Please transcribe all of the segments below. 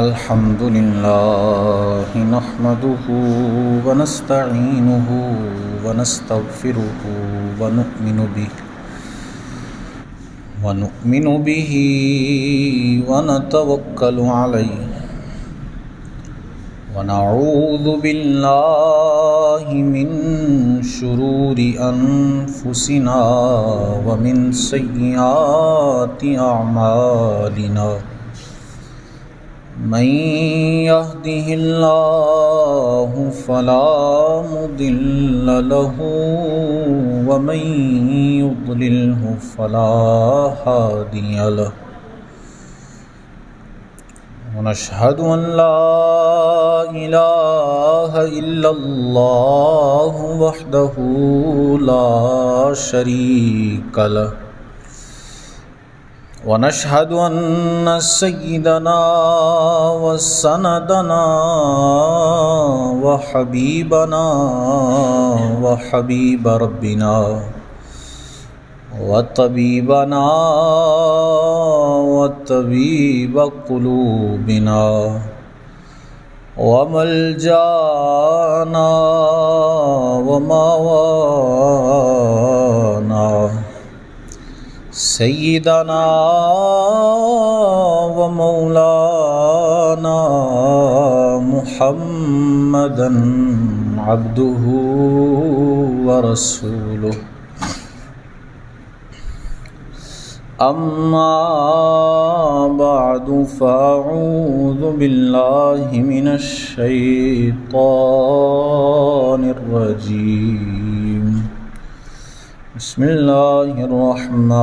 الحمد لله نحمده ونستعينه ونستغفره ونؤمن به ونتوكل عليه ونعوذ بالله من شرور أنفسنا ومن سيئات أعمالنا من يهده الله فلا مضل له ومن يضلله فلا هادي له ونشهد أن لا إله إلا الله وحده لا شريك له ونشهد أن سيدنا وسندنا وحبيبنا وحبيب ربنا وطبيبنا وطبيب قلوبنا وملجانا وماوانا سيدنا ومولانا محمدا عبده ورسوله أما بعد فأعوذ بالله من الشيطان الرجيم بسم الله الرحمن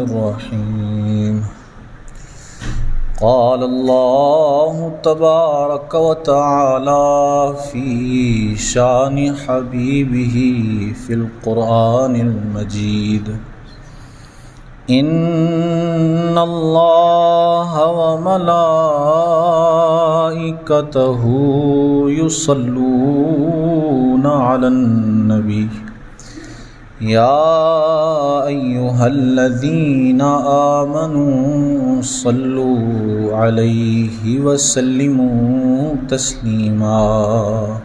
الرحيم قال الله تبارك وتعالى في شان حبيبه في القرآن المجيد إن الله وملائكته يصلون على النبي يا أيها الذين آمنوا صلوا عليه وسلموا تسليما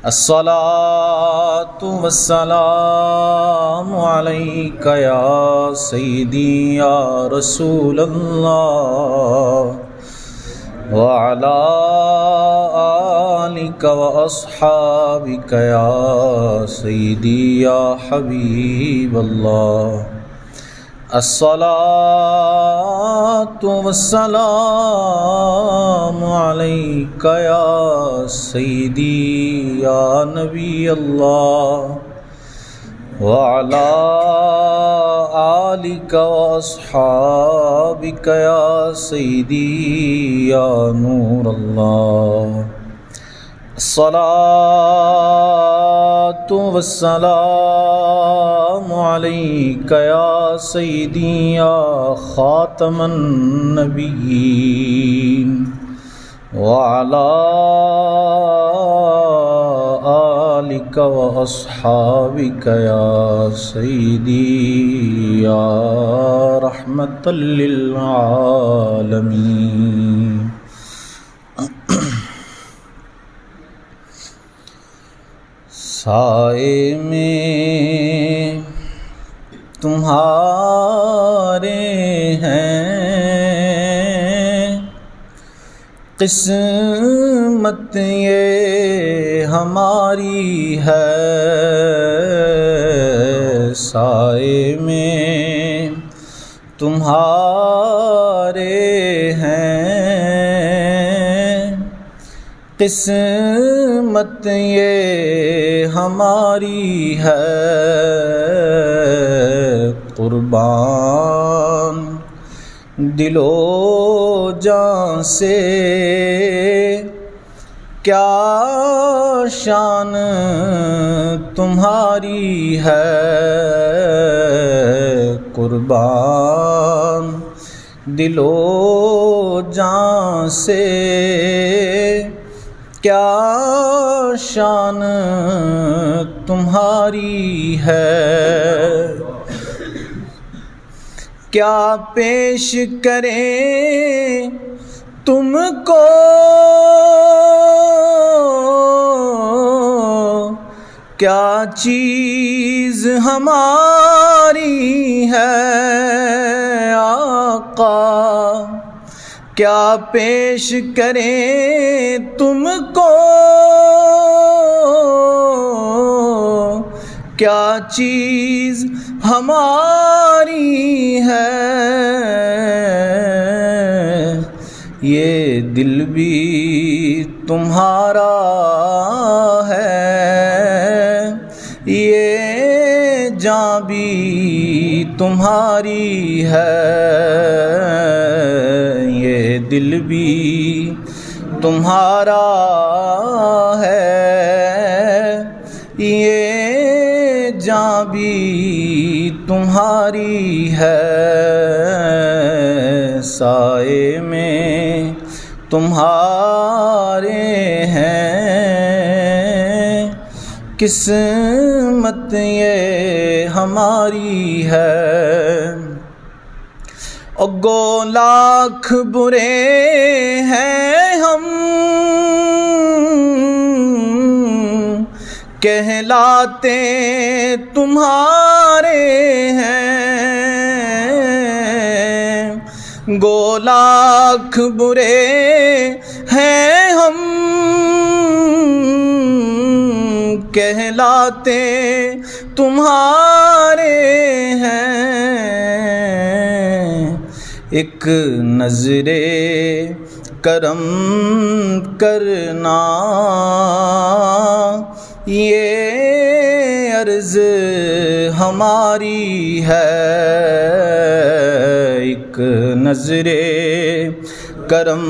الصلاة والسلام عليك يا سيدي يا رسول الله وعلى آلك وأصحابك يا سيدي يا حبيب الله الصلاة والسلام عليك يا سيدي يا نبي الله وعلى آلك وأصحابك يا سيدي يا نور الله الصلاة والسلام عليك يا سيدي يا خاتم النبيين وعلى آلك وأصحابك يا سيدي يا رحمة للعالمين سائے میں تمہارے ہیں قسمت یہ ہماری ہے سائے میں تمہارے ہیں قسمت یہ ہماری ہے قربان دل و جان سے کیا شان تمہاری ہے قربان دل و جان سے کیا شان تمہاری ہے، کیا پیش کریں تم کو کیا چیز ہماری ہے آقا، کیا پیش کریں تم کو، کیا چیز ہماری ہے، یہ دل بھی تمہارا ہے، یہ جاں بھی تمہاری ہے، یہ دل بھی تمہارا ہے، یہ جاں بھی تمہاری ہے، سائے میں تمہارے ہیں، قسمت یہ ہماری ہے، گو لاکھ برے ہیں ہم کہلاتے تمہارے ہیں، گو لاکھ برے ہیں ہم کہلاتے تمہارے ہیں، ایک نظر کرم کرنا یہ عرض ہماری ہے، ایک نظر کرم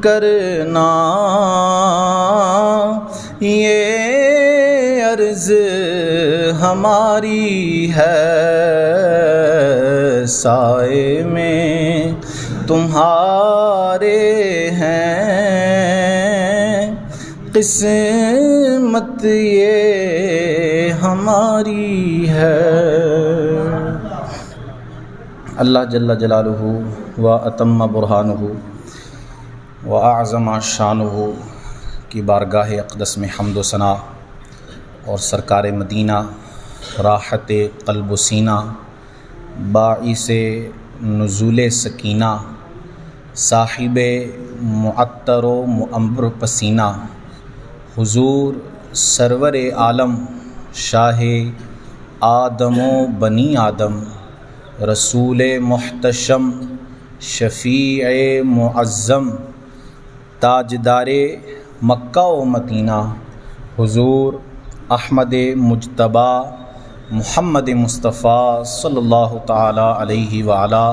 کرنا یہ عرض ہماری ہے، سائے میں تمہارے ہیں، قسمت یہ ہماری ہے۔ اللہ جل جلالہ و اتم برہانہ و اعظم شانہ کی بارگاہ اقدس میں حمد و ثنا اور سرکار مدینہ راحت قلب و سینہ، باعث نزول سکینہ، صاحب معطر و معنبر پسینہ، حضور سرور عالم شاہ آدم و بنی آدم، رسول محتشم شفیع معظم، تاجدار مکہ و مدینہ، حضور احمد مجتبیٰ محمد مصطفیٰ صلی اللہ تعالی علیہ وعلی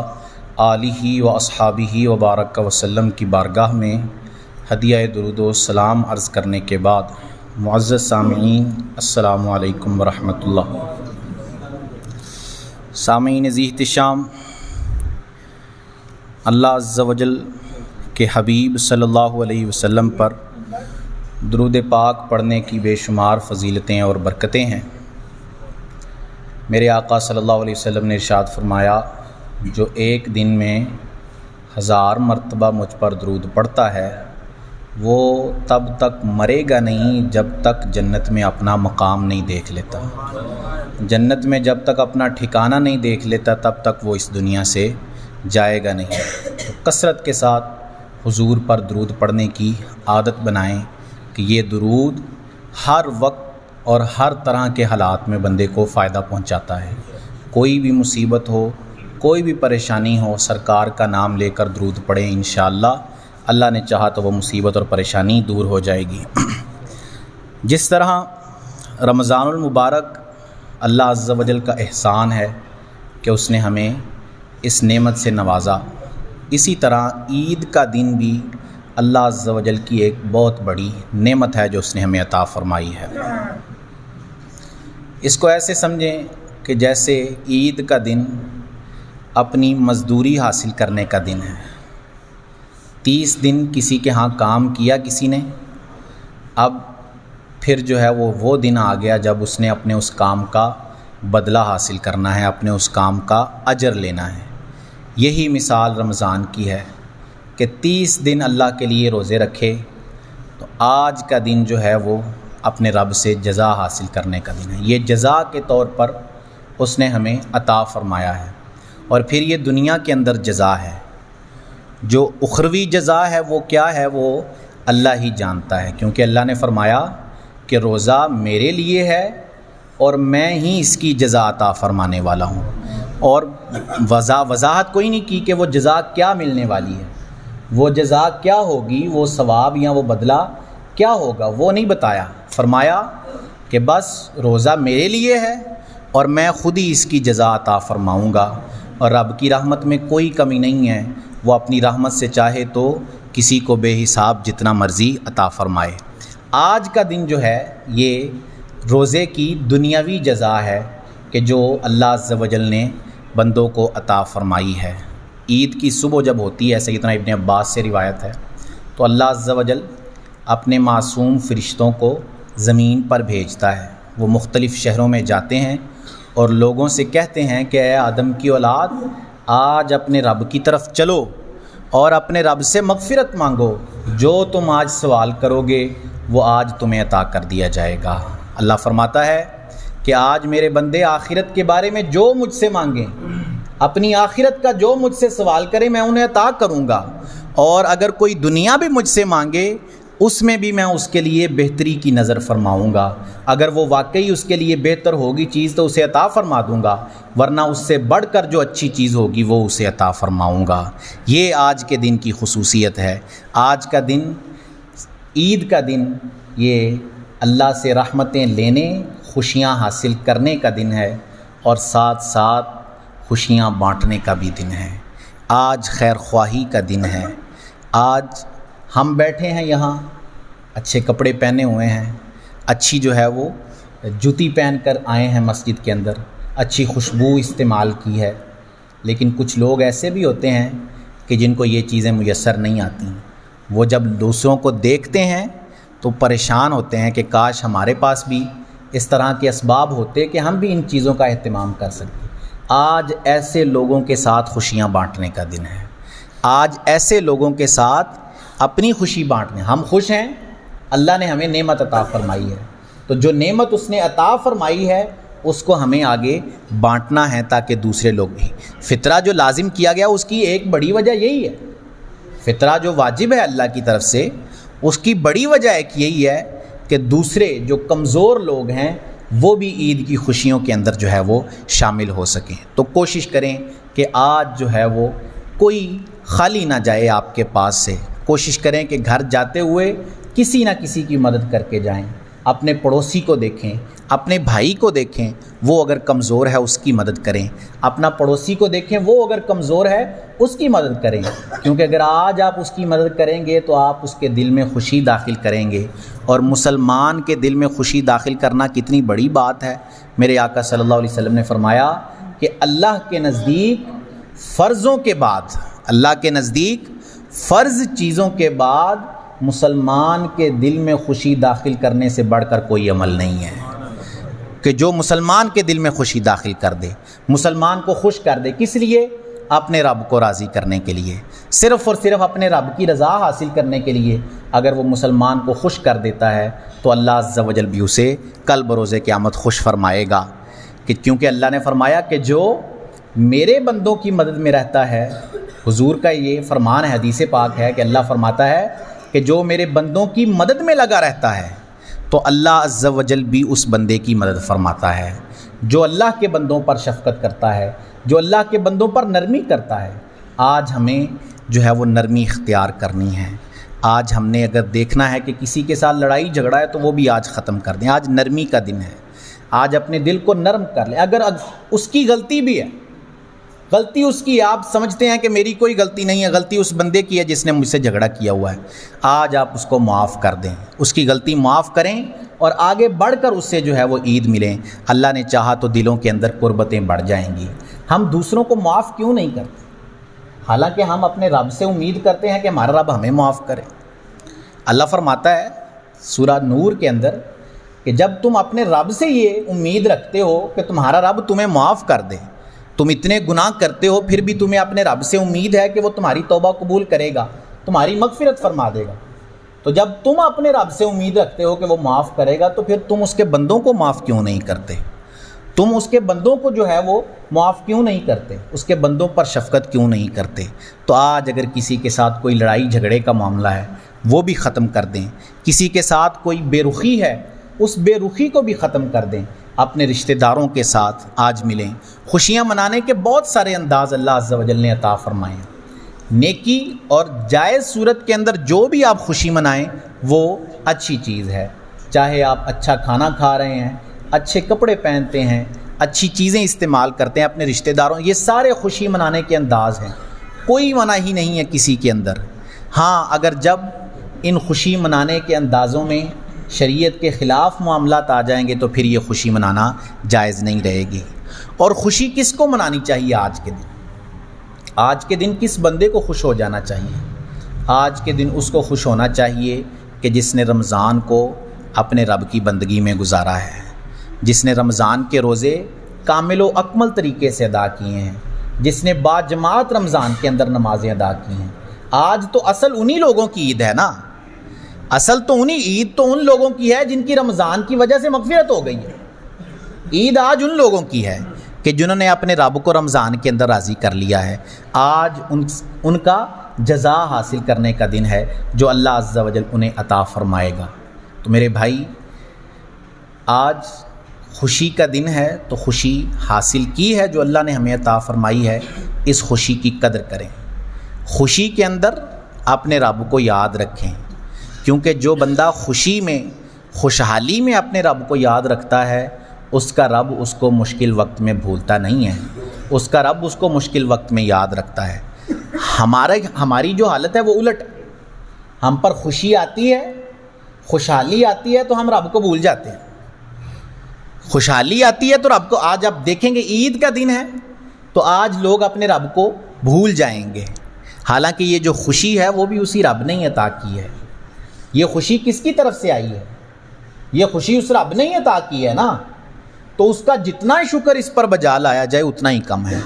آلہ و اصحابہ وبارک وسلم کی بارگاہ میں ہدیہ درود و سلام عرض کرنے کے بعد، معزز سامعین السلام علیکم ورحمۃ اللہ۔ سامعین ذی احتشام، اللہ عز و جل کے حبیب صلی اللہ علیہ وسلم پر درود پاک پڑھنے کی بے شمار فضیلتیں اور برکتیں ہیں۔ میرے آقا صلی اللہ علیہ وسلم نے ارشاد فرمایا، جو ایک دن میں 1000 مرتبہ مجھ پر درود پڑھتا ہے وہ تب تک مرے گا نہیں جب تک جنت میں اپنا مقام نہیں دیکھ لیتا، جنت میں جب تک اپنا ٹھکانہ نہیں دیکھ لیتا تب تک وہ اس دنیا سے جائے گا نہیں۔ تو کثرت کے ساتھ حضور پر درود پڑھنے کی عادت بنائیں کہ یہ درود ہر وقت اور ہر طرح کے حالات میں بندے کو فائدہ پہنچاتا ہے۔ کوئی بھی مصیبت ہو، کوئی بھی پریشانی ہو، سرکار کا نام لے کر درود پڑھیں، انشاءاللہ اللہ نے چاہا تو وہ مصیبت اور پریشانی دور ہو جائے گی۔ جس طرح رمضان المبارک اللہ عز و جل کا احسان ہے کہ اس نے ہمیں اس نعمت سے نوازا، اسی طرح عید کا دن بھی اللہ عز و جل کی ایک بہت بڑی نعمت ہے جو اس نے ہمیں عطا فرمائی ہے۔ اس کو ایسے سمجھیں کہ جیسے عید کا دن اپنی مزدوری حاصل کرنے کا دن ہے۔ 30 دن کسی کے ہاں کام کیا کسی نے، اب پھر جو ہے وہ دن آ گیا جب اس نے اپنے اس کام کا بدلہ حاصل کرنا ہے، اپنے اس کام کا اجر لینا ہے۔ یہی مثال رمضان کی ہے کہ 30 دن اللہ کے لیے روزے رکھے تو آج کا دن جو ہے وہ اپنے رب سے جزا حاصل کرنے کا دن ہے. یہ جزا کے طور پر اس نے ہمیں عطا فرمایا ہے. اور پھر یہ دنیا کے اندر جزا ہے. جو اخروی جزا ہے وہ کیا ہے وہ اللہ ہی جانتا ہے، کیونکہ اللہ نے فرمایا کہ روزہ میرے لیے ہے اور میں ہی اس کی جزا عطا فرمانے والا ہوں. اور وضاحت کوئی نہیں کی کہ وہ جزا کیا ملنے والی ہے، وہ جزا کیا ہوگی، وہ ثواب یا وہ بدلہ کیا ہوگا، وہ نہیں بتایا. فرمایا کہ بس روزہ میرے لیے ہے اور میں خود ہی اس کی جزا عطا فرماؤں گا. اور رب کی رحمت میں کوئی کمی نہیں ہے، وہ اپنی رحمت سے چاہے تو کسی کو بے حساب جتنا مرضی عطا فرمائے. آج کا دن جو ہے یہ روزے کی دنیاوی جزا ہے کہ جو اللہ عز و جل نے بندوں کو عطا فرمائی ہے. عید کی صبح جب ہوتی ہے، سیدنا ابن عباس سے روایت ہے، تو اللہ عز و جل اپنے معصوم فرشتوں کو زمین پر بھیجتا ہے. وہ مختلف شہروں میں جاتے ہیں اور لوگوں سے کہتے ہیں کہ اے آدم کی اولاد، آج اپنے رب کی طرف چلو اور اپنے رب سے مغفرت مانگو. جو تم آج سوال کرو گے وہ آج تمہیں عطا کر دیا جائے گا. اللہ فرماتا ہے کہ آج میرے بندے آخرت کے بارے میں جو مجھ سے مانگیں، اپنی آخرت کا جو مجھ سے سوال کرے میں انہیں عطا کروں گا. اور اگر کوئی دنیا بھی مجھ سے مانگے اس میں بھی میں اس کے لیے بہتری کی نظر فرماؤں گا. اگر وہ واقعی اس کے لیے بہتر ہوگی چیز تو اسے عطا فرما دوں گا، ورنہ اس سے بڑھ کر جو اچھی چیز ہوگی وہ اسے عطا فرماؤں گا. یہ آج کے دن کی خصوصیت ہے. آج کا دن، عید کا دن، یہ اللہ سے رحمتیں لینے، خوشیاں حاصل کرنے کا دن ہے اور ساتھ ساتھ خوشیاں بانٹنے کا بھی دن ہے. آج خیر خواہی کا دن ہے. آج ہم بیٹھے ہیں یہاں، اچھے کپڑے پہنے ہوئے ہیں، اچھی جو ہے وہ جوتی پہن کر آئے ہیں مسجد کے اندر، اچھی خوشبو استعمال کی ہے. لیکن کچھ لوگ ایسے بھی ہوتے ہیں کہ جن کو یہ چیزیں میسر نہیں آتی. وہ جب دوسروں کو دیکھتے ہیں تو پریشان ہوتے ہیں کہ کاش ہمارے پاس بھی اس طرح کے اسباب ہوتے کہ ہم بھی ان چیزوں کا اہتمام کر سکتے. آج ایسے لوگوں کے ساتھ خوشیاں بانٹنے کا دن ہے. آج ایسے لوگوں کے ساتھ اپنی خوشی بانٹنے. ہم خوش ہیں، اللہ نے ہمیں نعمت عطا فرمائی ہے، تو جو نعمت اس نے عطا فرمائی ہے اس کو ہمیں آگے بانٹنا ہے تاکہ دوسرے لوگ بھی. فطرہ جو لازم کیا گیا اس کی ایک بڑی وجہ یہی ہے. فطرہ جو واجب ہے اللہ کی طرف سے، اس کی بڑی وجہ ایک یہی ہے کہ دوسرے جو کمزور لوگ ہیں وہ بھی عید کی خوشیوں کے اندر جو ہے وہ شامل ہو سکیں. تو کوشش کریں کہ آج جو ہے وہ کوئی خالی نہ جائے آپ کے پاس سے. کوشش کریں کہ گھر جاتے ہوئے کسی نہ کسی کی مدد کر کے جائیں. اپنے پڑوسی کو دیکھیں، اپنے بھائی کو دیکھیں، وہ اگر کمزور ہے اس کی مدد کریں. اپنا پڑوسی کو دیکھیں، وہ اگر کمزور ہے اس کی مدد کریں. کیونکہ اگر آج آپ اس کی مدد کریں گے تو آپ اس کے دل میں خوشی داخل کریں گے. اور مسلمان کے دل میں خوشی داخل کرنا کتنی بڑی بات ہے. میرے آقا صلی اللہ علیہ وسلم نے فرمایا کہ اللہ کے نزدیک فرضوں کے بعد، اللہ کے نزدیک فرض چیزوں کے بعد مسلمان کے دل میں خوشی داخل کرنے سے بڑھ کر کوئی عمل نہیں ہے. کہ جو مسلمان کے دل میں خوشی داخل کر دے، مسلمان کو خوش کر دے. کس لیے؟ اپنے رب کو راضی کرنے کے لیے، صرف اور صرف اپنے رب کی رضا حاصل کرنے کے لیے. اگر وہ مسلمان کو خوش کر دیتا ہے تو اللہ عز و جل بھی اسے کل بروز قیامت خوش فرمائے گا. کیونکہ اللہ نے فرمایا کہ جو میرے بندوں کی مدد میں رہتا ہے، حضور کا یہ فرمان ہے، حدیث پاک ہے کہ اللہ فرماتا ہے کہ جو میرے بندوں کی مدد میں لگا رہتا ہے تو اللہ عز و جل بھی اس بندے کی مدد فرماتا ہے. جو اللہ کے بندوں پر شفقت کرتا ہے، جو اللہ کے بندوں پر نرمی کرتا ہے. آج ہمیں جو ہے وہ نرمی اختیار کرنی ہے. آج ہم نے اگر دیکھنا ہے کہ کسی کے ساتھ لڑائی جھگڑا ہے تو وہ بھی آج ختم کر دیں. آج نرمی کا دن ہے. آج اپنے دل کو نرم کر لیں. اگر اس کی غلطی بھی ہے، غلطی اس کی، آپ سمجھتے ہیں کہ میری کوئی غلطی نہیں ہے، غلطی اس بندے کی ہے جس نے مجھ سے جھگڑا کیا ہوا ہے، آج آپ اس کو معاف کر دیں، اس کی غلطی معاف کریں اور آگے بڑھ کر اس سے جو ہے وہ عید ملیں. اللہ نے چاہا تو دلوں کے اندر قربتیں بڑھ جائیں گی. ہم دوسروں کو معاف کیوں نہیں کرتے؟ حالانکہ ہم اپنے رب سے امید کرتے ہیں کہ ہمارا رب ہمیں معاف کرے. اللہ فرماتا ہے سورہ نور کے اندر کہ جب تم اپنے رب سے یہ امید رکھتے ہو کہ تمہارا رب تمہیں معاف کر دے، تم اتنے گناہ کرتے ہو پھر بھی تمہیں اپنے رب سے امید ہے کہ وہ تمہاری توبہ قبول کرے گا، تمہاری مغفرت فرما دے گا۔ تو جب تم اپنے رب سے امید رکھتے ہو کہ وہ معاف کرے گا، تو پھر تم اس کے بندوں کو معاف کیوں نہیں کرتے؟ تم اس کے بندوں کو جو ہے وہ معاف کیوں نہیں کرتے؟ اس کے بندوں پر شفقت کیوں نہیں کرتے؟ تو آج اگر کسی کے ساتھ کوئی لڑائی جھگڑے کا معاملہ ہے وہ بھی ختم کر دیں، کسی کے ساتھ کوئی بے رخی ہے اس بے رخی کو بھی ختم کر دیں، اپنے رشتہ داروں کے ساتھ آج ملیں۔ خوشیاں منانے کے بہت سارے انداز اللہ عز و جل نے عطا فرمائے ہیں۔ نیکی اور جائز صورت کے اندر جو بھی آپ خوشی منائیں وہ اچھی چیز ہے، چاہے آپ اچھا کھانا کھا رہے ہیں، اچھے کپڑے پہنتے ہیں، اچھی چیزیں استعمال کرتے ہیں اپنے رشتہ داروں، یہ سارے خوشی منانے کے انداز ہیں، کوئی منع ہی نہیں ہے کسی کے اندر۔ ہاں اگر جب ان خوشی منانے کے اندازوں میں شریعت کے خلاف معاملات آ جائیں گے تو پھر یہ خوشی منانا جائز نہیں رہے گی۔ اور خوشی کس کو منانی چاہیے آج کے دن؟ آج کے دن کس بندے کو خوش ہو جانا چاہیے؟ آج کے دن اس کو خوش ہونا چاہیے کہ جس نے رمضان کو اپنے رب کی بندگی میں گزارا ہے، جس نے رمضان کے روزے کامل و اکمل طریقے سے ادا کیے ہیں، جس نے باجماعت رمضان کے اندر نمازیں ادا کی ہیں۔ آج تو اصل انہی لوگوں کی عید ہے نا، اصل تو عید تو ان لوگوں کی ہے جن کی رمضان کی وجہ سے مغفرت ہو گئی ہے۔ عید آج ان لوگوں کی ہے کہ جنہوں نے اپنے رب کو رمضان کے اندر راضی کر لیا ہے۔ آج ان کا جزا حاصل کرنے کا دن ہے جو اللہ عز و جل انہیں عطا فرمائے گا۔ تو میرے بھائی، آج خوشی کا دن ہے تو خوشی حاصل کی ہے جو اللہ نے ہمیں عطا فرمائی ہے، اس خوشی کی قدر کریں، خوشی کے اندر اپنے رب کو یاد رکھیں، کیونکہ جو بندہ خوشی میں خوشحالی میں اپنے رب کو یاد رکھتا ہے اس کا رب اس کو مشکل وقت میں بھولتا نہیں ہے، اس کا رب اس کو مشکل وقت میں یاد رکھتا ہے۔ ہماری جو حالت ہے وہ الٹ، ہم پر خوشی آتی ہے، خوشحالی آتی ہے تو ہم رب کو بھول جاتے ہیں، خوشحالی آتی ہے تو رب کو، آج آپ دیکھیں گے عید کا دن ہے تو آج لوگ اپنے رب کو بھول جائیں گے، حالانکہ یہ جو خوشی ہے وہ بھی اسی رب نے ہی عطا کی ہے۔ یہ خوشی کس کی طرف سے آئی ہے؟ یہ خوشی اس رب نے ہی عطا کی ہے نا، تو اس کا جتنا شکر اس پر بجا لایا جائے اتنا ہی کم ہے،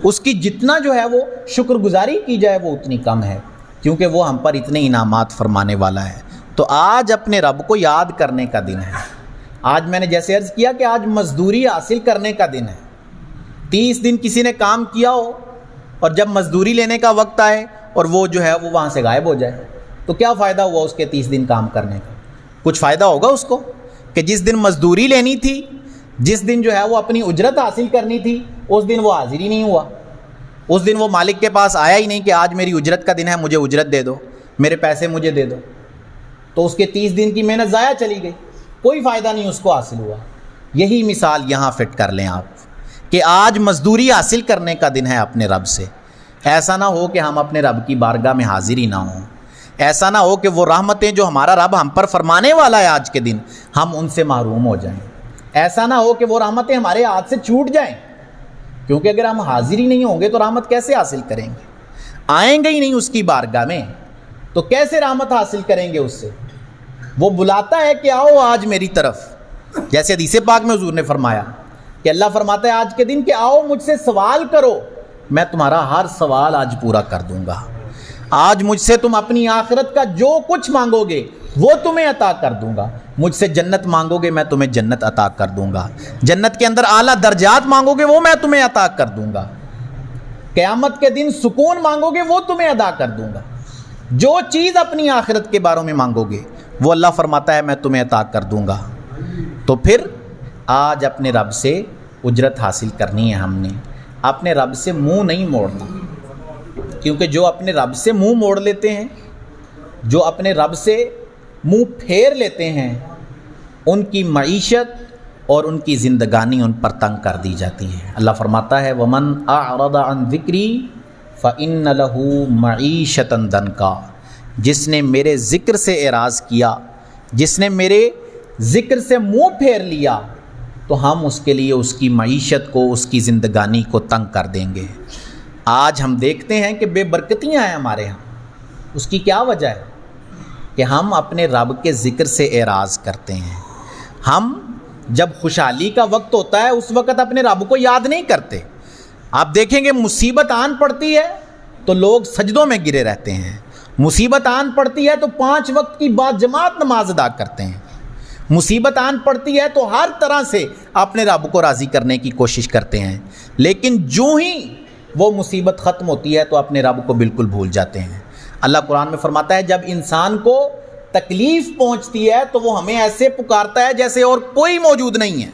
اس کی جتنا جو ہے وہ شکر گزاری کی جائے وہ اتنی کم ہے، کیونکہ وہ ہم پر اتنے انعامات فرمانے والا ہے۔ تو آج اپنے رب کو یاد کرنے کا دن ہے۔ آج میں نے جیسے عرض کیا کہ آج مزدوری حاصل کرنے کا دن ہے۔ 30 دن کسی نے کام کیا ہو اور جب مزدوری لینے کا وقت آئے اور وہ جو ہے وہ وہاں سے غائب ہو جائے تو کیا فائدہ ہوا اس کے 30 دن کام کرنے کا؟ کچھ فائدہ ہوگا اس کو کہ جس دن مزدوری لینی تھی، جس دن جو ہے وہ اپنی اجرت حاصل کرنی تھی، اس دن وہ حاضر ہی نہیں ہوا، اس دن وہ مالک کے پاس آیا ہی نہیں کہ آج میری اجرت کا دن ہے، مجھے اجرت دے دو، میرے پیسے مجھے دے دو، تو اس کے 30 دن کی محنت ضائع چلی گئی، کوئی فائدہ نہیں اس کو حاصل ہوا۔ یہی مثال یہاں فٹ کر لیں آپ کہ آج مزدوری حاصل کرنے کا دن ہے اپنے رب سے۔ ایسا نہ ہو کہ ہم اپنے رب کی بارگاہ میں حاضر ہی نہ ہوں، ایسا نہ ہو کہ وہ رحمتیں جو ہمارا رب ہم پر فرمانے والا ہے آج کے دن ہم ان سے محروم ہو جائیں، ایسا نہ ہو کہ وہ رحمتیں ہمارے ہاتھ سے چھوٹ جائیں، کیونکہ اگر ہم حاضر ہی نہیں ہوں گے تو رحمت کیسے حاصل کریں گے؟ آئیں گے ہی نہیں اس کی بارگاہ میں تو کیسے رحمت حاصل کریں گے اس سے؟ وہ بلاتا ہے کہ آؤ آج میری طرف، جیسے حدیث پاک میں حضور نے فرمایا کہ اللہ فرماتا ہے آج کے دن کہ آؤ مجھ سے سوال کرو، میں تمہارا ہر سوال آج پورا کر دوں گا، آج مجھ سے تم اپنی آخرت کا جو کچھ مانگو گے وہ تمہیں عطا کر دوں گا، مجھ سے جنت مانگو گے میں تمہیں جنت عطا کر دوں گا، جنت کے اندر اعلیٰ درجات مانگو گے وہ میں تمہیں عطا کر دوں گا، قیامت کے دن سکون مانگو گے وہ تمہیں عطا کر دوں گا، جو چیز اپنی آخرت کے بارے میں مانگو گے وہ اللہ فرماتا ہے میں تمہیں عطا کر دوں گا۔ تو پھر آج اپنے رب سے اجرت حاصل کرنی ہے، ہم نے اپنے رب سے منہ نہیں موڑنا، کیونکہ جو اپنے رب سے منہ موڑ لیتے ہیں، جو اپنے رب سے منہ پھیر لیتے ہیں، ان کی معیشت اور ان کی زندگانی ان پر تنگ کر دی جاتی ہے۔ اللہ فرماتا ہے وَمَنْ أَعْرَضَ عَنْ ذِكْرِي فَإِنَّ لَهُ مَعِيشَةً ضَنْكًا، جس نے میرے ذکر سے اعراض کیا، جس نے میرے ذکر سے منہ پھیر لیا تو ہم اس کے لیے اس کی معیشت کو، اس کی زندگانی کو تنگ کر دیں گے۔ آج ہم دیکھتے ہیں کہ بے برکتیاں ہیں ہمارے ہاں، اس کی کیا وجہ ہے؟ کہ ہم اپنے رب کے ذکر سے اعراض کرتے ہیں، ہم جب خوشحالی کا وقت ہوتا ہے اس وقت اپنے رب کو یاد نہیں کرتے۔ آپ دیکھیں گے مصیبت آن پڑتی ہے تو لوگ سجدوں میں گرے رہتے ہیں، مصیبت آن پڑتی ہے تو 5 وقت کی بعد جماعت نماز ادا کرتے ہیں، مصیبت آن پڑتی ہے تو ہر طرح سے اپنے رب کو راضی کرنے کی کوشش کرتے ہیں، لیکن جو ہی وہ مصیبت ختم ہوتی ہے تو اپنے رب کو بالکل بھول جاتے ہیں۔ اللہ قرآن میں فرماتا ہے جب انسان کو تکلیف پہنچتی ہے تو وہ ہمیں ایسے پکارتا ہے جیسے اور کوئی موجود نہیں ہے،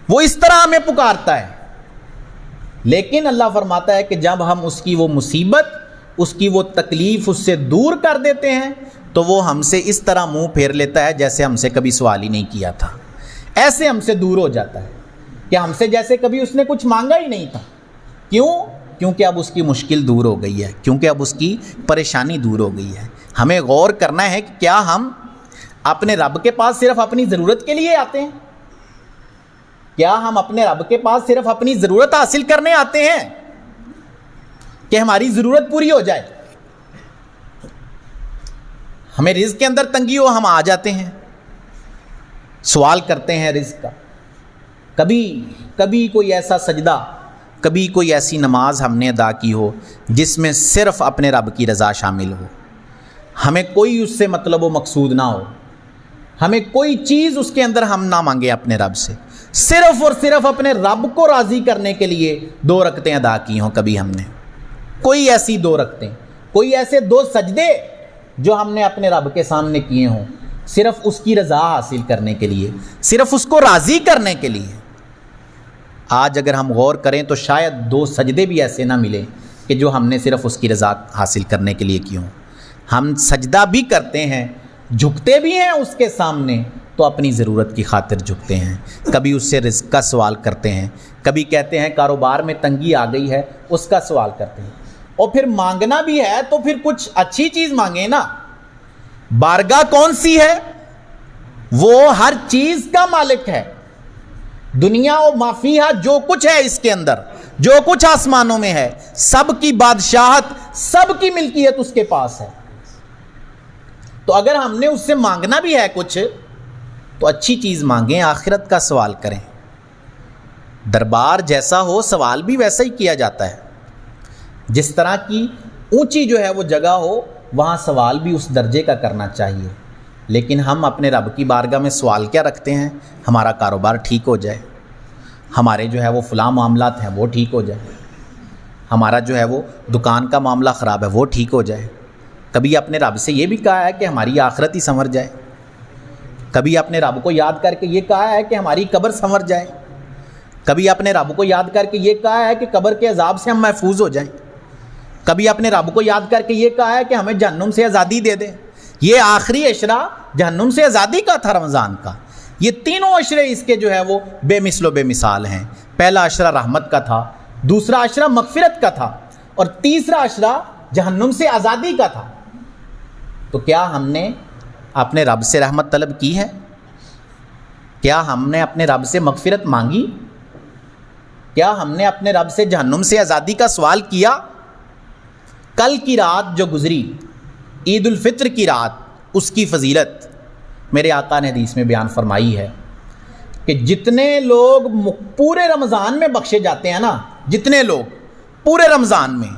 وہ اس طرح ہمیں پکارتا ہے، لیکن اللہ فرماتا ہے کہ جب ہم اس کی وہ مصیبت، اس کی وہ تکلیف اس سے دور کر دیتے ہیں تو وہ ہم سے اس طرح منہ پھیر لیتا ہے جیسے ہم سے کبھی سوال ہی نہیں کیا تھا، ایسے ہم سے دور ہو جاتا ہے کہ ہم سے جیسے کبھی اس نے کچھ مانگا ہی نہیں تھا۔ کیوں؟ کیونکہ اب اس کی مشکل دور ہو گئی ہے، کیونکہ اب اس کی پریشانی دور ہو گئی ہے۔ ہمیں غور کرنا ہے کہ کیا ہم اپنے رب کے پاس صرف اپنی ضرورت کے لیے آتے ہیں؟ کیا ہم اپنے رب کے پاس صرف اپنی ضرورت حاصل کرنے آتے ہیں کہ ہماری ضرورت پوری ہو جائے؟ ہمیں رزق کے اندر تنگی ہو ہم آ جاتے ہیں، سوال کرتے ہیں رزق کا۔ کبھی کوئی ایسا سجدہ، کبھی کوئی ایسی نماز ہم نے ادا کی ہو جس میں صرف اپنے رب کی رضا شامل ہو، ہمیں کوئی اس سے مطلب و مقصود نہ ہو، ہمیں کوئی چیز اس کے اندر ہم نہ مانگے اپنے رب سے، صرف اور صرف اپنے رب کو راضی کرنے کے لیے 2 رکعتیں ادا کی ہوں کبھی ہم نے، کوئی ایسی 2 رکعتیں، کوئی ایسے 2 سجدے جو ہم نے اپنے رب کے سامنے کیے ہوں صرف اس کی رضا حاصل کرنے کے لیے، صرف اس کو راضی کرنے کے لیے۔ آج اگر ہم غور کریں تو شاید 2 سجدے بھی ایسے نہ ملیں کہ جو ہم نے صرف اس کی رضا حاصل کرنے کے لیے کی ہوں۔ ہم سجدہ بھی کرتے ہیں، جھکتے بھی ہیں اس کے سامنے تو اپنی ضرورت کی خاطر جھکتے ہیں، کبھی اس سے رزق کا سوال کرتے ہیں، کبھی کہتے ہیں کاروبار میں تنگی آ گئی ہے اس کا سوال کرتے ہیں، اور پھر مانگنا بھی ہے تو پھر کچھ اچھی چیز مانگیں نا۔ بارگاہ کون سی ہے؟ وہ ہر چیز کا مالک ہے، دنیا و ما فیہا، جو کچھ ہے اس کے اندر، جو کچھ آسمانوں میں ہے، سب کی بادشاہت، سب کی ملکیت اس کے پاس ہے۔ تو اگر ہم نے اس سے مانگنا بھی ہے کچھ تو اچھی چیز مانگیں، آخرت کا سوال کریں۔ دربار جیسا ہو سوال بھی ویسا ہی کیا جاتا ہے، جس طرح کی اونچی جو ہے وہ جگہ ہو وہاں سوال بھی اس درجے کا کرنا چاہیے۔ لیکن ہم اپنے رب کی بارگاہ میں سوال کیا رکھتے ہیں؟ ہمارا کاروبار ٹھیک ہو جائے، ہمارے جو ہے وہ فلاں معاملات ہیں وہ ٹھیک ہو جائے، ہمارا جو ہے وہ دکان کا معاملہ خراب ہے وہ ٹھیک ہو جائے۔ کبھی اپنے رب سے یہ بھی کہا ہے کہ ہماری آخرت ہی سنور جائے، کبھی اپنے رب کو یاد کر کے یہ کہا ہے کہ ہماری قبر سنور جائے، کبھی اپنے رب کو یاد کر کے یہ کہا ہے کہ قبر کے عذاب سے ہم محفوظ ہو جائیں، کبھی اپنے رب کو یاد کر کے یہ کہا ہے کہ ہمیں جہنم سے آزادی دے دے۔ یہ آخری عشرہ جہنم سے آزادی کا تھا رمضان کا، یہ تینوں عشرے اس کے جو ہے وہ بے مثل و بے مثال ہیں۔ پہلا عشرہ رحمت کا تھا، دوسرا عشرہ مغفرت کا تھا، اور تیسرا عشرہ جہنم سے آزادی کا تھا۔ تو کیا ہم نے اپنے رب سے رحمت طلب کی ہے؟ کیا ہم نے اپنے رب سے مغفرت مانگی؟ کیا ہم نے اپنے رب سے جہنم سے آزادی کا سوال کیا؟ کل کی رات جو گزری، عید الفطر کی رات، اس کی فضیلت میرے آقا نے حدیث میں بیان فرمائی ہے کہ جتنے لوگ پورے رمضان میں بخشے جاتے ہیں نا، جتنے لوگ پورے رمضان میں،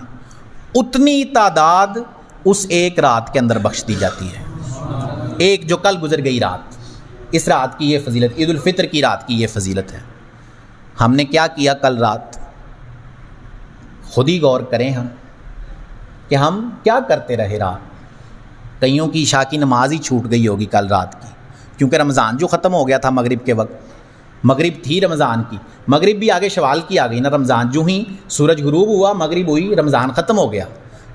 اتنی تعداد اس ایک رات کے اندر بخش دی جاتی ہے۔ ایک جو کل گزر گئی رات، اس رات کی یہ فضیلت، عید الفطر کی رات کی یہ فضیلت ہے۔ ہم نے کیا کیا کل رات؟ خود ہی غور کریں ہم کہ ہم کیا کرتے رہے رات۔ کئیوں کی عشاء کی نماز ہی چھوٹ گئی ہوگی کل رات کی، کیونکہ رمضان جو ختم ہو گیا تھا مغرب کے وقت، مغرب تھی رمضان کی، مغرب بھی آگے شوال کی آ گئی نا، رمضان جو ہی سورج غروب ہوا مغرب ہوئی رمضان ختم ہو گیا،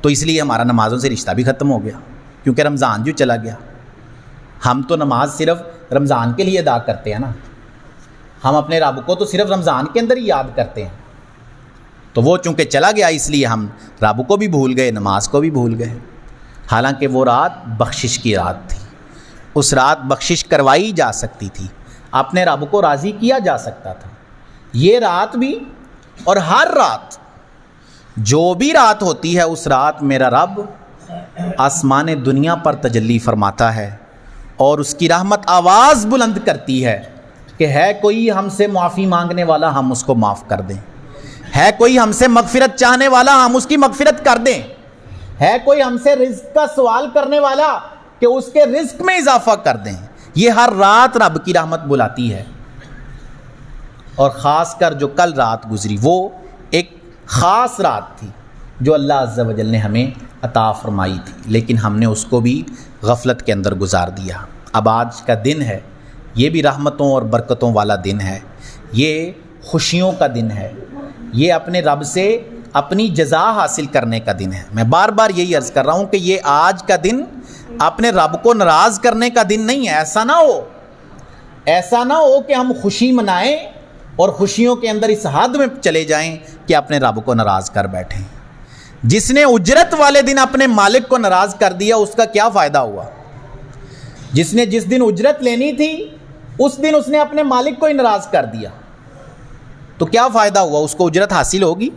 تو اس لیے ہمارا نمازوں سے رشتہ بھی ختم ہو گیا، کیونکہ رمضان جو چلا گیا۔ ہم تو نماز صرف رمضان کے لیے ادا کرتے ہیں نا، ہم اپنے رب کو تو صرف رمضان کے اندر ہی یاد کرتے ہیں، تو وہ چونکہ چلا گیا اس لیے ہم رب کو بھی بھول گئے، نماز کو بھی بھول گئے۔ حالانکہ وہ رات بخشش کی رات تھی، اس رات بخشش کروائی جا سکتی تھی، اپنے رب کو راضی کیا جا سکتا تھا۔ یہ رات بھی اور ہر رات، جو بھی رات ہوتی ہے اس رات میرا رب آسمان دنیا پر تجلی فرماتا ہے اور اس کی رحمت آواز بلند کرتی ہے کہ ہے کوئی ہم سے معافی مانگنے والا، ہم اس کو معاف کر دیں، ہے کوئی ہم سے مغفرت چاہنے والا، ہم اس کی مغفرت کر دیں، ہے کوئی ہم سے رزق کا سوال کرنے والا کہ اس کے رزق میں اضافہ کر دیں؟ یہ ہر رات رب کی رحمت بلاتی ہے، اور خاص کر جو کل رات گزری وہ ایک خاص رات تھی جو اللہ عز و جل نے ہمیں عطا فرمائی تھی، لیکن ہم نے اس کو بھی غفلت کے اندر گزار دیا۔ اب آج کا دن ہے، یہ بھی رحمتوں اور برکتوں والا دن ہے، یہ خوشیوں کا دن ہے، یہ اپنے رب سے اپنی جزا حاصل کرنے کا دن ہے۔ میں بار بار یہی عرض کر رہا ہوں کہ یہ آج کا دن اپنے رب کو ناراض کرنے کا دن نہیں ہے۔ ایسا نہ ہو کہ ہم خوشی منائیں اور خوشیوں کے اندر اس حد میں چلے جائیں کہ اپنے رب کو ناراض کر بیٹھیں۔ جس نے اجرت والے دن اپنے مالک کو ناراض کر دیا اس کا کیا فائدہ ہوا؟ جس نے جس دن اجرت لینی تھی اس دن اس نے اپنے مالک کو ہی ناراض کر دیا، تو کیا فائدہ ہوا؟ اس کو اجرت حاصل ہوگی؟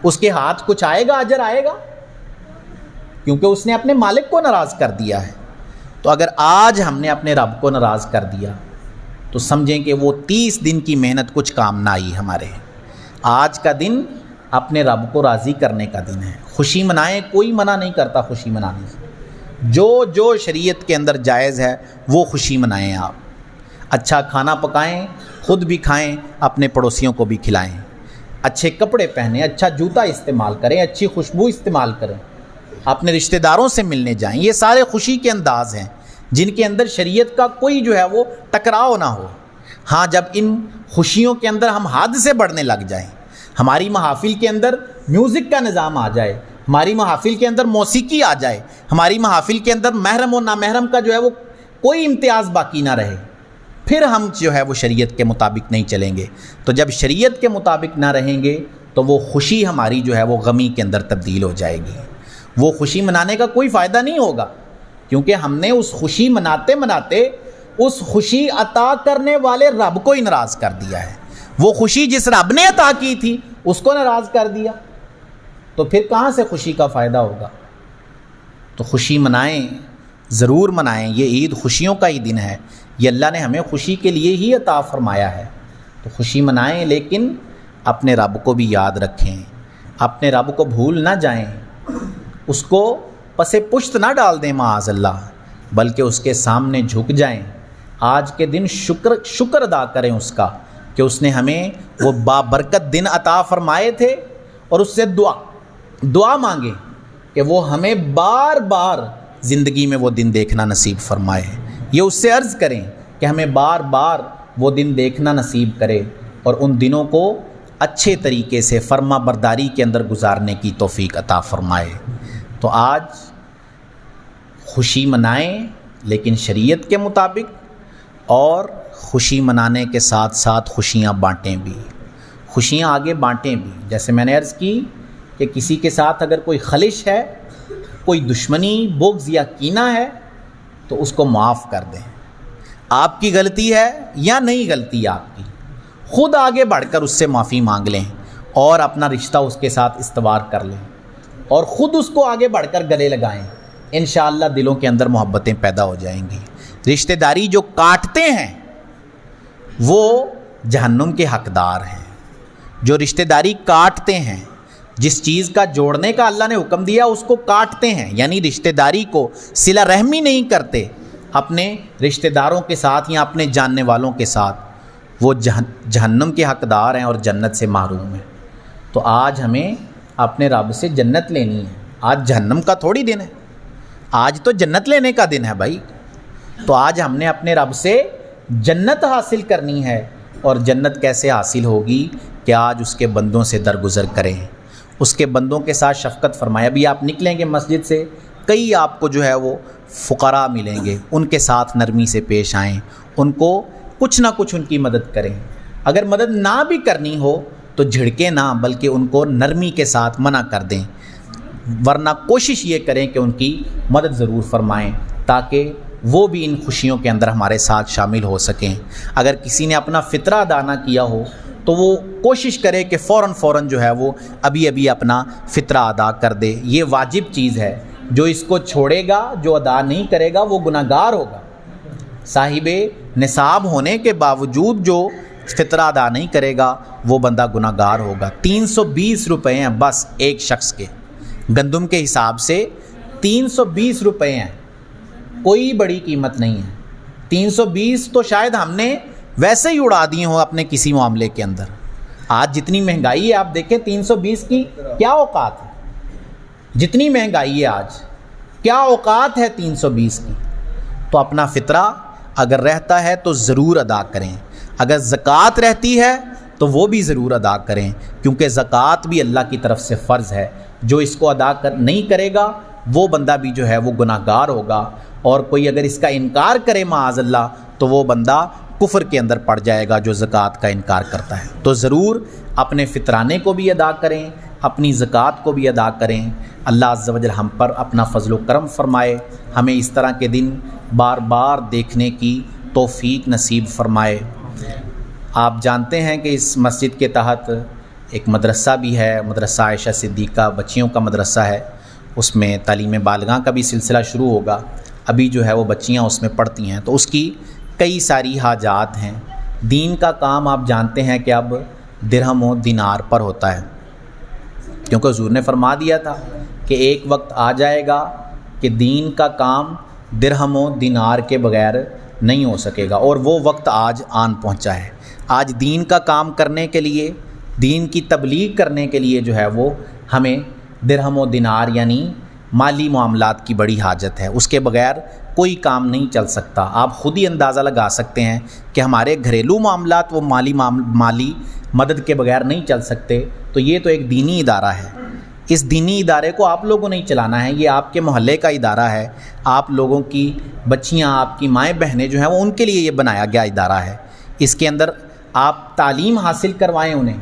اس کے ہاتھ کچھ آئے گا، اجر آئے گا؟ کیونکہ اس نے اپنے مالک کو ناراض کر دیا ہے۔ تو اگر آج ہم نے اپنے رب کو ناراض کر دیا تو سمجھیں کہ وہ 30 دن کی محنت کچھ کام نہ آئی ہمارے۔ آج کا دن اپنے رب کو راضی کرنے کا دن ہے۔ خوشی منائیں، کوئی منع نہیں کرتا خوشی منانے سے، جو شریعت کے اندر جائز ہے وہ خوشی منائیں۔ آپ اچھا کھانا پکائیں، خود بھی کھائیں، اپنے پڑوسیوں کو بھی کھلائیں، اچھے کپڑے پہنیں، اچھا جوتا استعمال کریں، اچھی خوشبو استعمال کریں، اپنے رشتہ داروں سے ملنے جائیں۔ یہ سارے خوشی کے انداز ہیں جن کے اندر شریعت کا کوئی جو ہے وہ ٹکراؤ نہ ہو۔ ہاں، جب ان خوشیوں کے اندر ہم حد سے بڑھنے لگ جائیں، ہماری محافل کے اندر میوزک کا نظام آ جائے، ہماری محافل کے اندر موسیقی آ جائے، ہماری محافل کے اندر محرم و نامحرم کا جو ہے وہ کوئی امتیاز باقی نہ رہے، پھر ہم جو ہے وہ شریعت کے مطابق نہیں چلیں گے۔ تو جب شریعت کے مطابق نہ رہیں گے تو وہ خوشی ہماری جو ہے وہ غمی کے اندر تبدیل ہو جائے گی۔ وہ خوشی منانے کا کوئی فائدہ نہیں ہوگا، کیونکہ ہم نے اس خوشی مناتے مناتے اس خوشی عطا کرنے والے رب کو ہی ناراض کر دیا ہے۔ وہ خوشی جس رب نے عطا کی تھی اس کو ناراض کر دیا، تو پھر کہاں سے خوشی کا فائدہ ہوگا؟ تو خوشی منائیں، ضرور منائیں۔ یہ عید خوشیوں کا ہی دن ہے، یہ اللہ نے ہمیں خوشی کے لیے ہی عطا فرمایا ہے، تو خوشی منائیں، لیکن اپنے رب کو بھی یاد رکھیں، اپنے رب کو بھول نہ جائیں، اس کو پس پشت نہ ڈال دیں معاذ اللہ، بلکہ اس کے سامنے جھک جائیں۔ آج کے دن شکر ادا کریں اس کا کہ اس نے ہمیں وہ بابرکت دن عطا فرمائے تھے، اور اس سے دعا مانگیں کہ وہ ہمیں بار بار زندگی میں وہ دن دیکھنا نصیب فرمائے۔ یہ اس سے عرض کریں کہ ہمیں بار بار وہ دن دیکھنا نصیب کرے اور ان دنوں کو اچھے طریقے سے فرما برداری کے اندر گزارنے کی توفیق عطا فرمائے۔ تو آج خوشی منائیں لیکن شریعت کے مطابق، اور خوشی منانے کے ساتھ ساتھ خوشیاں بانٹیں بھی، خوشیاں آگے بانٹیں بھی۔ جیسے میں نے عرض کی کہ کسی کے ساتھ اگر کوئی خلش ہے، کوئی دشمنی، بغض یا کینہ ہے، تو اس کو معاف کر دیں۔ آپ کی غلطی ہے یا نہیں غلطی آپ کی، خود آگے بڑھ کر اس سے معافی مانگ لیں اور اپنا رشتہ اس کے ساتھ استوار کر لیں، اور خود اس کو آگے بڑھ کر گلے لگائیں۔ انشاءاللہ دلوں کے اندر محبتیں پیدا ہو جائیں گی۔ رشتہ داری جو کاٹتے ہیں وہ جہنم کے حقدار ہیں۔ جو رشتہ داری کاٹتے ہیں، جس چیز کا جوڑنے کا اللہ نے حکم دیا اس کو کاٹتے ہیں، یعنی رشتہ داری کو صلہ رحمی نہیں کرتے اپنے رشتہ داروں کے ساتھ یا اپنے جاننے والوں کے ساتھ، وہ جہنم کے حقدار ہیں اور جنت سے محروم ہیں۔ تو آج ہمیں اپنے رب سے جنت لینی ہے، آج جہنم کا تھوڑی دن ہے، آج تو جنت لینے کا دن ہے بھائی۔ تو آج ہم نے اپنے رب سے جنت حاصل کرنی ہے، اور جنت کیسے حاصل ہوگی کہ آج اس کے بندوں سے درگزر کریں، اس کے بندوں کے ساتھ شفقت فرمائیں۔ ابھی آپ نکلیں گے مسجد سے، کئی آپ کو جو ہے وہ فقراء ملیں گے، ان کے ساتھ نرمی سے پیش آئیں، ان کو کچھ نہ کچھ ان کی مدد کریں۔ اگر مدد نہ بھی کرنی ہو تو جھڑکیں نہ، بلکہ ان کو نرمی کے ساتھ منع کر دیں، ورنہ کوشش یہ کریں کہ ان کی مدد ضرور فرمائیں تاکہ وہ بھی ان خوشیوں کے اندر ہمارے ساتھ شامل ہو سکیں۔ اگر کسی نے اپنا فطرہ ادا نہ کیا ہو تو وہ کوشش کرے کہ فوراً جو ہے وہ ابھی اپنا فطرہ ادا کر دے۔ یہ واجب چیز ہے، جو اس کو چھوڑے گا، جو ادا نہیں کرے گا، وہ گناہ گار ہوگا۔ صاحب نصاب ہونے کے باوجود جو فطرہ ادا نہیں کرے گا وہ بندہ گناہ گار ہوگا۔ 320 روپے ہیں بس ایک شخص کے، گندم کے حساب سے 320 روپے ہیں، کوئی بڑی قیمت نہیں ہے۔ 320 تو شاید ہم نے ویسے ہی اڑا دیے ہوں اپنے کسی معاملے کے اندر۔ آج جتنی مہنگائی ہے آپ دیکھیں 320 کی کیا اوقات ہے، جتنی مہنگائی ہے آج کیا اوقات ہے 320 کی۔ تو اپنا فطرہ اگر رہتا ہے تو ضرور ادا کریں، اگر زکوٰۃ رہتی ہے تو وہ بھی ضرور ادا کریں، کیونکہ زکوٰۃ بھی اللہ کی طرف سے فرض ہے۔ جو اس کو ادا نہیں کرے گا وہ بندہ بھی جو ہے وہ گناہ گار ہوگا، اور کوئی اگر اس کا انکار کرے معاذ اللہ تو وہ بندہ کفر کے اندر پڑ جائے گا جو زکوٰۃ کا انکار کرتا ہے۔ تو ضرور اپنے فطرانے کو بھی ادا کریں، اپنی زکوٰۃ کو بھی ادا کریں۔ اللہ عز و جل ہم پر اپنا فضل و کرم فرمائے، ہمیں اس طرح کے دن بار بار دیکھنے کی توفیق نصیب فرمائے۔ آپ جانتے ہیں کہ اس مسجد کے تحت ایک مدرسہ بھی ہے، مدرسہ عائشہ صدیقہ بچیوں کا مدرسہ ہے، اس میں تعلیم بالغاں کا بھی سلسلہ شروع ہوگا۔ ابھی جو ہے وہ بچیاں اس میں پڑھتی ہیں، تو اس کی کئی ساری حاجات ہیں۔ دین کا کام آپ جانتے ہیں کہ اب درہم و دینار پر ہوتا ہے، کیونکہ حضور نے فرما دیا تھا کہ ایک وقت آ جائے گا کہ دین کا کام درہم و دینار کے بغیر نہیں ہو سکے گا، اور وہ وقت آج آن پہنچا ہے۔ آج دین کا کام کرنے کے لیے، دین کی تبلیغ کرنے کے لیے جو ہے وہ ہمیں درہم و دینار یعنی مالی معاملات کی بڑی حاجت ہے، اس کے بغیر کوئی کام نہیں چل سکتا۔ آپ خود ہی اندازہ لگا سکتے ہیں کہ ہمارے گھریلو معاملات وہ مالی مدد کے بغیر نہیں چل سکتے، تو یہ تو ایک دینی ادارہ ہے۔ اس دینی ادارے کو آپ لوگوں نے ہی چلانا ہے، یہ آپ کے محلے کا ادارہ ہے، آپ لوگوں کی بچیاں، آپ کی مائیں بہنیں جو ہیں وہ ان کے لیے یہ بنایا گیا ادارہ ہے۔ اس کے اندر آپ تعلیم حاصل کروائیں انہیں،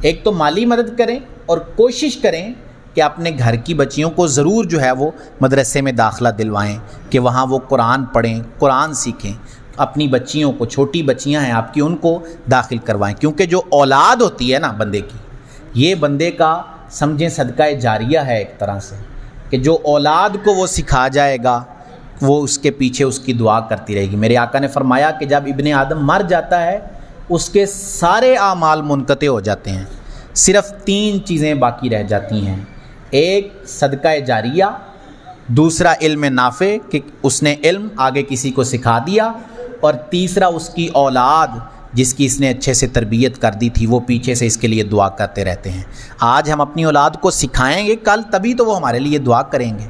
ایک تو مالی مدد کریں اور کوشش کریں کہ اپنے گھر کی بچیوں کو ضرور جو ہے وہ مدرسے میں داخلہ دلوائیں کہ وہاں وہ قرآن پڑھیں، قرآن سیکھیں۔ اپنی بچیوں کو، چھوٹی بچیاں ہیں آپ کی، ان کو داخل کروائیں، کیونکہ جو اولاد ہوتی ہے نا بندے کی، یہ بندے کا سمجھیں صدقہ جاریہ ہے ایک طرح سے، کہ جو اولاد کو وہ سکھا جائے گا وہ اس کے پیچھے اس کی دعا کرتی رہے گی۔ میرے آقا نے فرمایا کہ جب ابن آدم مر جاتا ہے اس کے سارے اعمال منقطع ہو جاتے ہیں، صرف 3 چیزیں باقی رہ جاتی ہیں، ایک صدقہ جاریہ، دوسرا علم نافع کہ اس نے علم آگے کسی کو سکھا دیا، اور تیسرا اس کی اولاد جس کی اس نے اچھے سے تربیت کر دی تھی، وہ پیچھے سے اس کے لیے دعا کرتے رہتے ہیں۔ آج ہم اپنی اولاد کو سکھائیں گے کل تبھی تو وہ ہمارے لیے دعا کریں گے۔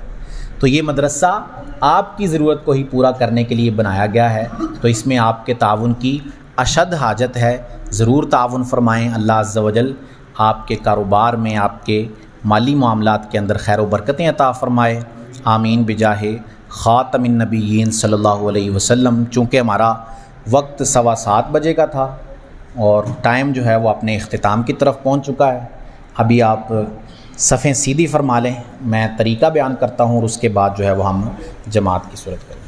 تو یہ مدرسہ آپ کی ضرورت کو ہی پورا کرنے کے لیے بنایا گیا ہے، تو اس میں آپ کے تعاون کی اشد حاجت ہے، ضرور تعاون فرمائیں۔ اللہ عز و جل آپ کے کاروبار میں، آپ کے مالی معاملات کے اندر خیر و برکتیں عطا فرمائے، آمین بجاہ خاتم النبیین صلی اللہ علیہ وسلم۔ چونکہ ہمارا وقت 7:15 بجے کا تھا اور ٹائم جو ہے وہ اپنے اختتام کی طرف پہنچ چکا ہے، ابھی آپ صفیں سیدھی فرما لیں، میں طریقہ بیان کرتا ہوں اور اس کے بعد جو ہے وہ ہم جماعت کی صورت کریں۔